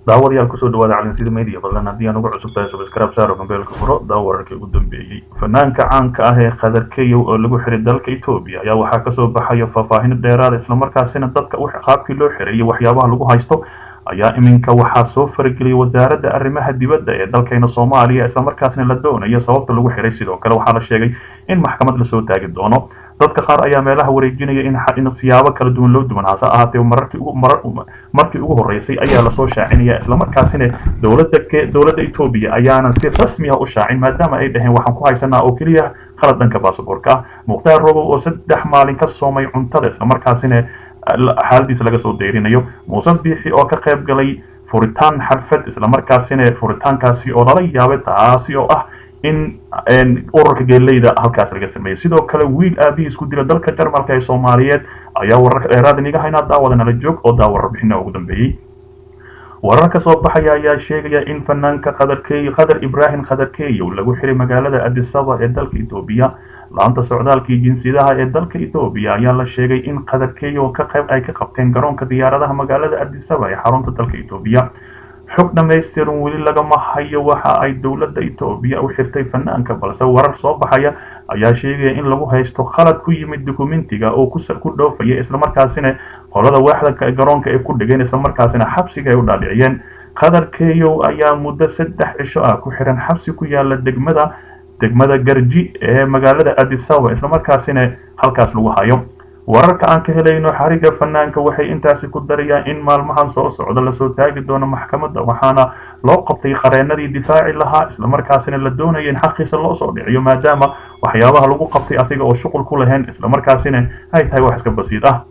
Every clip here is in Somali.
daawadayaal kusoo dhawaada calansida media fadlan haddii aan ugu cusubtahay subscribe saaro gambeelka furo daawararkii ugu dambeeyey fanaanka caanka ah ee Qadar Keyow oo lagu xiray dalka Itoobiya ayaa waxaa kasoo baxaya faahfaahin dheeraad ah isla markaasina dadka qaabkii loo xiray iyo waxyaabaha lagu haysto ayaa iminka waxaa soo farageliyay wasaaradda arrimaha dibadda ee dalkeena Soomaaliya isla markaasina la doonayo sababta lagu xiray sidoo kale waxaa la sheegay in maxkamad la soo taagi doono dadka qaar ayaa meelaha wareejinaya in siyaabo kala duwan loo duwan hase ahaatee markii ugu horeysay ayaa la soo shaacinaya isla markaasina dowladda Itoobiya ayaana si rasmi ah u shaacin maadaama ay dhaheen waxaan ku haysanaa oo kaliya qalad dhanka baasaboorka Mukhtaar Robow oo 3 maalin ka soomay cuntada isla markaasina xaaladiisa laga soo deerinayo Muuse Biixi oo ka qayb galay furitaan xalfad isla markaasina furitaankaasi oo lala yaabay taasi oo ah in ururka geeleyda halkaas laga sameeyay sidoo kale wiil aabihiis isku dila dalka Jarmalka ee Soomaaliyeed ayaa wararka dheeraad iniga hayna daawadana la joog oo daawar bixina ugu dambeeyay wararka soo baxaya ayaa sheegaya in fanaanka Qadar Ibrahim Qadar Keyow lagu xiray magaalada Addis Ababa ee dalka Itoobiya laanta socdaalkii jinsiyadaha ee dalka Itoobiya ayaa la sheegay in Qadar Keyow ay ka qabteen garoonka diyaaradaha magaalada Addis Ababa ee xarunta dalka Itoobiya xog dhameystiran weli lagama hayo waxa ay dowladda Itoobiya u xirtay fanaanka balse warar soo baxaya ayaa sheegaya in lagu haysto khalad ku yimid dokumentiga oo ku dhoofaya isla markaasina qolada waaxda garoonka ay ku dhigeen isla markaasina xabsiga ay u dhaadhiciyeen Qadar Keyow ayaa muddo 3 cisho ah ku xiran xabsi ku yaala degmada Garji ee magaalada Addis Ababa isla markaasina halkaas lagu hayo wararka aan ka helayno xariga fanaanka waxay intaasi ku darayaan in maalmahan soo socda la soo taagi doono maxkamadda waxaana loo qabtay qareenadii difaaci lahaa isla markaasina la doonayay in xaqiisa loo soo dhiciyo maadaama waxyaabaha lagu qabtay asiga oo shuqul ku lahayn isla markaasina ay tahay wax iska basiid ah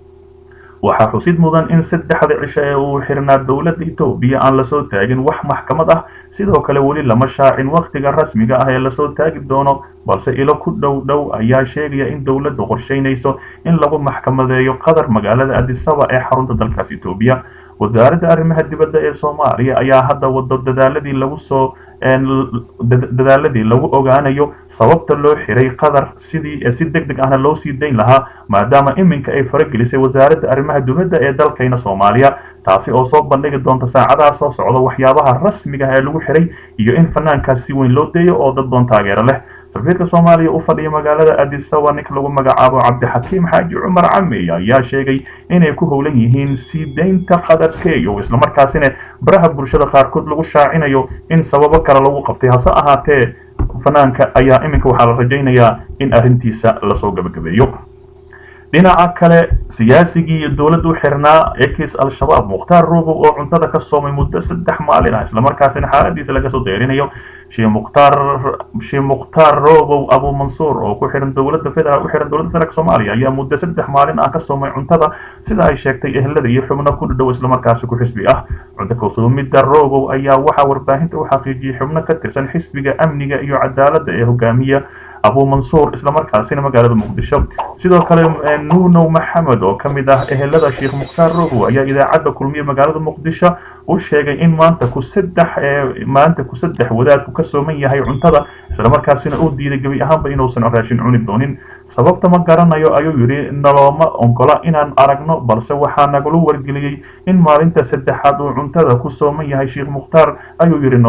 waxaa xusid mudan in 3 cisho ee uu xirnaa dowladda Itoobiya aan la soo taagin wax maxkamad ah sidoo kale weli lama shaacin waqtiga rasmiga ah ee la soo taagi doono balse ilo ku dhow ayaa sheegaya in dowladdu qorsheynayso in lagu maxkamadeeyo Qadar magaalada Addis Ababa ee xarunta dalkaas Itoobiya wasaaradda arrimaha dibadda ee Soomaaliya ayaa hadda wado dadaaladii lagu ogaanayo sababta loo xiray Qadar si degdeg ahna loo sii dayn lahaa maadaama iminka ay faragelisay wasaaradda arrimaha dibadda ee dalkeena Soomaaliya taasi oo soo bandhigi doonta saacadaha soo socda waxyaabaha rasmiga ah ee lagu xiray iyo in fanaankaas si weyn loo deeyo oo dad badan taageero leh safiirka Soomaaliya u fadhiya magaalada Addis Ababa ninka lagu magacaabo Cabdixakiim Xaaji Cumar Cami ayaa sheegay inay ku howlan yihiin si deynta Qadar Keyow isla markaasina baraha bulshada qaarkood lagu shaacinayo in sababo kale lagu qabtay hase ahaatee fanaanka ayaa iminka waxaa la rajaynayaa in arrintiisa la soo gabagabeeyo dhinaca kale siyaasigii dowladdu xirnaa ex al-shabaab Mukhtaar Robow oo cuntada ka soomay muddo 3 maalin ah isla markaasina xaaladiisa laga soo deerinayo Sheikh Mukhtaar Robow Abu Mansour oo ku xiran dowladda federaalka Soomaaliya ayaa muddo 3 maalin ah ka soomay cuntada sida ay sheegtay ehelada iyo xubno ku dhow isla markaasina ku xisbi ah cunto ka soomida Robow ayaa waxa warbaahinta u xaqiijiyay xubno ka tirsan xisbiga amniga iyo cadaaladda ee hogaamiya Abu Mansour isla markaasina magaalada Muqdisho sidoo kale Nuno Maxamed oo kamid ah ehelada Sheikh Mukhtaar Robow ayaa idaacadda kulmiye magaalada Muqdisho u sheegay in maanta ku 3 wadaadku ka sooman yahay cuntada isla markaasina uu diiday gabi ahaanba inuusan raashin cuni doonin sababta ma garanayo ayuu yiri nalooma ongola inaan aragno balse waxaa nagulu wargeliyay in maalinta 3aad uu cuntada ku sooman yahay Sheikh Mukhtaar ayuu yiri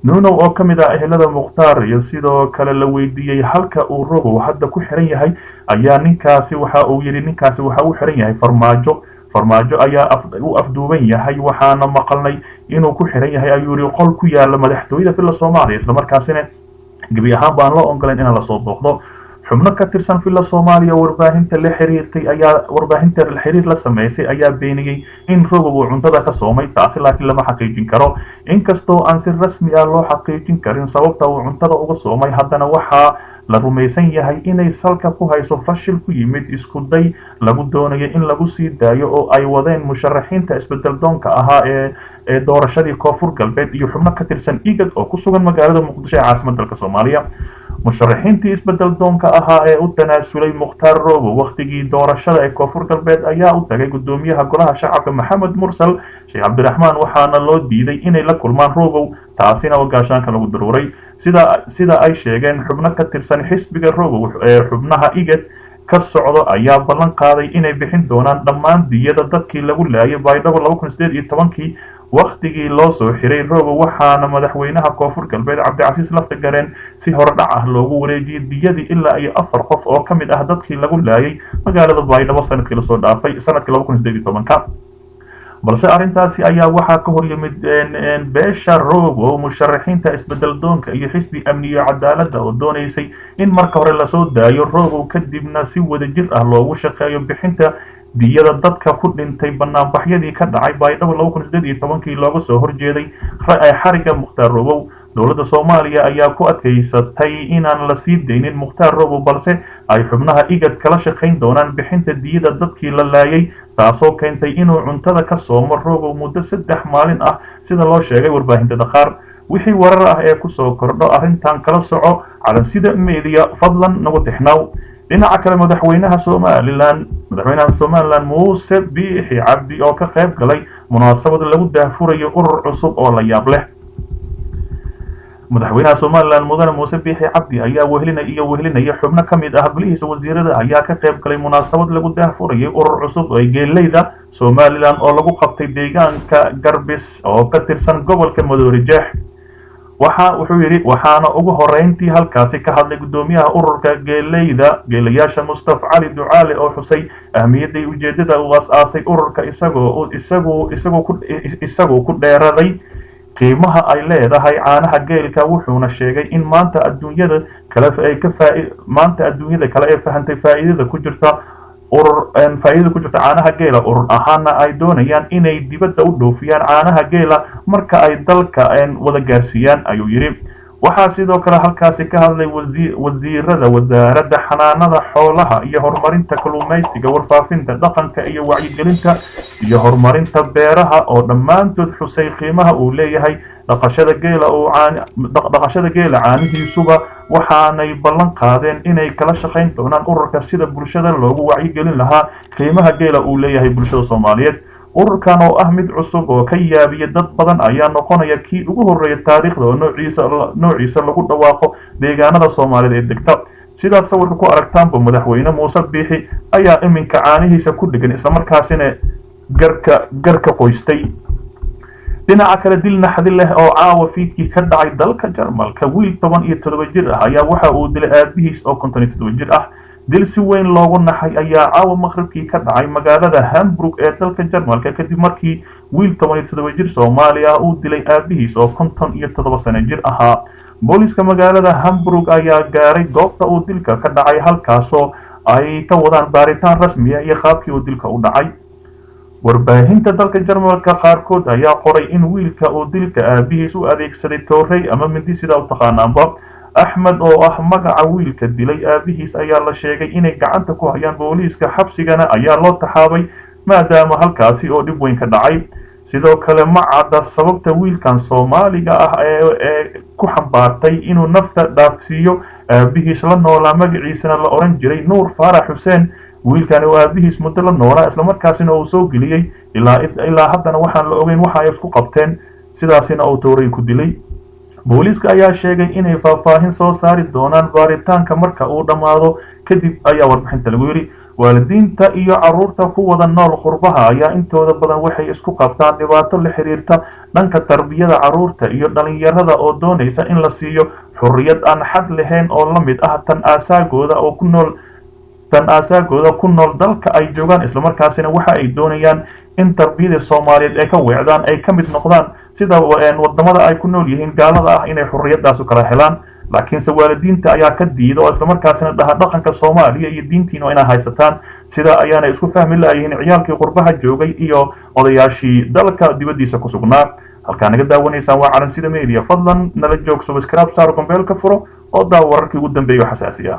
Nuno oo kamid ah ehelada Mukhtaar iyo sidoo kale la weydiiyay halka uu Robow hadda ku xiran yahay ayaa ninkaasi waxa uu xiran yahay farmaajo ayaa u afduuban yahay waxaana maqalnay inuu ku xiran yahay ayuu yiri qol ku yaala madaxtooyada filla Soomaaliya isla markaasina gabi ahaan baan loo ogolaan in la soo booqdo xubno ka tirsan filla Soomaaliya warbaahinta la xiriir la sameysay ayaa beeniyay in Robow uu cuntada ka soomay taasi laakiin lama xaqiijin karo inkastoo aan si rasmi ah loo xaqiijin karin sababta uu cuntada uga soomay haddana waxaa la rumaysan yahay inay salka ku hayso fashil ku yimid isku day lagu doonayo in lagu sii daayo oo ay wadeen musharaxiinta isbedel doonka ahaa ee doorashadii Koonfur Galbeed iyo xubno ka tirsan IGAD oo ku sugan magaalada Muqdisho ee caasimadda dalka Soomaaliya musharaxiintii isbedel doonka ahaa ee u tanaasulay Mukhtaar Robow waqtigii doorashada ee Koonfur Galbeed ayaa u tagay gudoomiyaha golaha shacabka Maxamed Mursal Sheikh Cabdiraxmaan waxaana loo diiday inay la kulmaan Robow taasina wagaashaanka lagu daruuray sida ay sheegeen xubno ka tirsan xisbiga Robow ee xubnaha IGAD ka socdo ayaa ballan qaaday inay bixin doonaan dhammaan diyada dadkii lagu laayay baydhabo 2018 waqtigii loo soo xiray Robo waxaana madaxweynaha koonfur galbeed Cabdicasiis Laftagareen si hordhac ah loogu wareejiyay diyadii ilaa iyo 4 qof oo kamid ah dadkii lagu laayay magaalada Baydhabo sanadkii la soo dhaafay sanadkii 2018 balse arrintaasi ayaa waxaa ka hor yimid beesha Robo musharaxiinta isbedel doonka iyo xisbi amniga cadaaladda oo doonaysay in marka hore la soo daayo Robo kadibna si wadajir ah loogu shaqeeyo bixinta diyada dadka ku dhintay banaanbaxyadii ka dhacay Baydhabo 2018 looga soo horjeeday xariga Mukhtaar Robo dowladda Soomaaliya ayaa ku adkaysatay inaan la sii deynin Mukhtaar Robo balse ay xubnaha igad kala shaqeyn doonaan bixinta diyada dadkii la laayay taasoo keentay inuu cuntada ka soomo Robo muddo 3 maalin ah sida loo sheegay warbaahinta Dhaqaar wixii warar ah ee ku soo kordho arrintan kala soco calansida media fadlan nagu tixnaaw dhinaca kale madaxweynaha Somaliland Muuse Biixi Cabdi oo ka qayb galay munaasabad lagu daahfurayo urur cusub oo la yaab leh madaxweynaha Somaliland mudane Muuse Biixi Cabdi ayaa wehelinaya xubno kamid ah golihiisa wasiirada ayaa ka qayb galay munaasabad lagu daahfurayo urur cusub oo geeleyda Somaliland oo lagu qabtay deegaanka Garbis oo ka tirsan gobolka Madoorijeex wuxuu yiri waxaana ugu horeyntii halkaasi ka hadlay gudoomiyaha ururka geelayaasha Mustafa Cali Ducaale oo xusay ahmiyadda ujeedada uu aasay ururka isagoo ku dheeraday qiimaha ay leedahay caanaha geelka wuxuuna sheegay in maanta adduunyada kale ay fahantay faa'iidada ku jirta caanaha geela urur ahaana ay doonayaan inay dibadda u dhoofiyaan caanaha geela marka ay dalka wada gaarsiiyaan ayuu yiri waxaa sidoo kale halkaasi ka hadlay wasiirada wasaaradda xanaanada xoolaha iyo horumarinta kalluumaysiga warfaafinta dhaqanka iyo wacyigelinta iyo horumarinta beeraha oo dhammaantood xusay qiimaha uu leeyahay dhaqashada geela caanihiisuba waxaanay ballan qaadeen inay kala shaqeyn doonaan ururka sida bulshada loogu wacyigelin lahaa qiimaha geela uu leeyahay bulshada Soomaaliyeed ururkan oo ah mid cusub oo ka yaabiya dad badan ayaa noqonaya kii ugu horeeyay taariikhda oo noociisa lagu dhawaaqo deegaanada Soomaaliyeed ee degta sidaas sawirka ku aragtaanba madaxweyne Muuse Biixi ayaa iminka caanihiisa ku dhigan isla markaasina garka qoystay dhinaca kale dil naxdin leh oo caawa fiidkii ka dhacay dalka Jarmalka wiil 17 jir ah ayaa waxa uu dilay aabihiis oo 57 jir ah dil si weyn loogu naxay ayaa caawa maqribkii ka dhacay magaalada Hamburg ee dalka Jarmalka kadib markii wiil 17 jir Soomaali ah uu dilay aabihiis oo 57 sano jir ahaa booliska magaalada Hamburg ayaa gaaray goobta uu dilka ka dhacay halkaasoo ay ka wadaan baaritaan rasmi ah iyo qaabkii uu dilka u dhacay warbaahinta dalka Jarmalka qaarkood ayaa qoray in wiilka uu dilka aabihiis u adeegsaday toorey ama mindi sida u taqaanaanba Ahmed oo ah magaca wiilka dilay aabihiis ayaa la sheegay inay gacanta ku hayaan booliiska xabsigana ayaa loo taxaabay maadaama halkaasi oo dhib weyn ka dhacay sidoo kale ma cadda sababta wiilkan Soomaaliga ah ee ku xambaartay inuu nafta dhaafsiiyo aabihiis la noolaa magaciisana la oran jiray Nuur Faarax Xuseen wiilkan oo aabihiis muddo la noolaa isla markaasina uu soo geliyay ilaa haddana waxaan la ogeyn waxa ay isku qabteen sidaasina uu toorey ku dilay booliiska ayaa sheegay inay faahfaahin soo saari doonaan baaritaanka marka uu dhamaado kadib ayaa warbixinta lagu yiri waalidiinta iyo caruurta ku wada nool qurbaha ayaa intooda badan waxay isku qabtaan dhibaato la xiriirta dhanka tarbiyada caruurta iyo dhalinyarada oo doonaysa in la siiyo xurriyad aan xad lahayn oo la mid ah tan asaagooda ku nool dalka ay joogaan isla markaasina waxa ay doonayaan in tarbiyada Soomaaliyeed ay ka weecdaan ay ka mid noqdaan sida wadamada ay ku nool yihiin gaalada ah inay xurriyadaas u kala helaan laakiin waalidiinta ayaa ka diido oo isla markaasina dhaqanka Soomaaliya iyo diintiina inay haysataan sida ayaana isku fahmi laayihiin ciyaalkii qurbaha joogay iyo odayaashii dalka dibadiisa ku sugnaa halka naga daawanaysaan waa calansida media fadlan nala joog subscribe saar gombeelka furo oo daawo wararkii ugu dambeeyay xasaasiya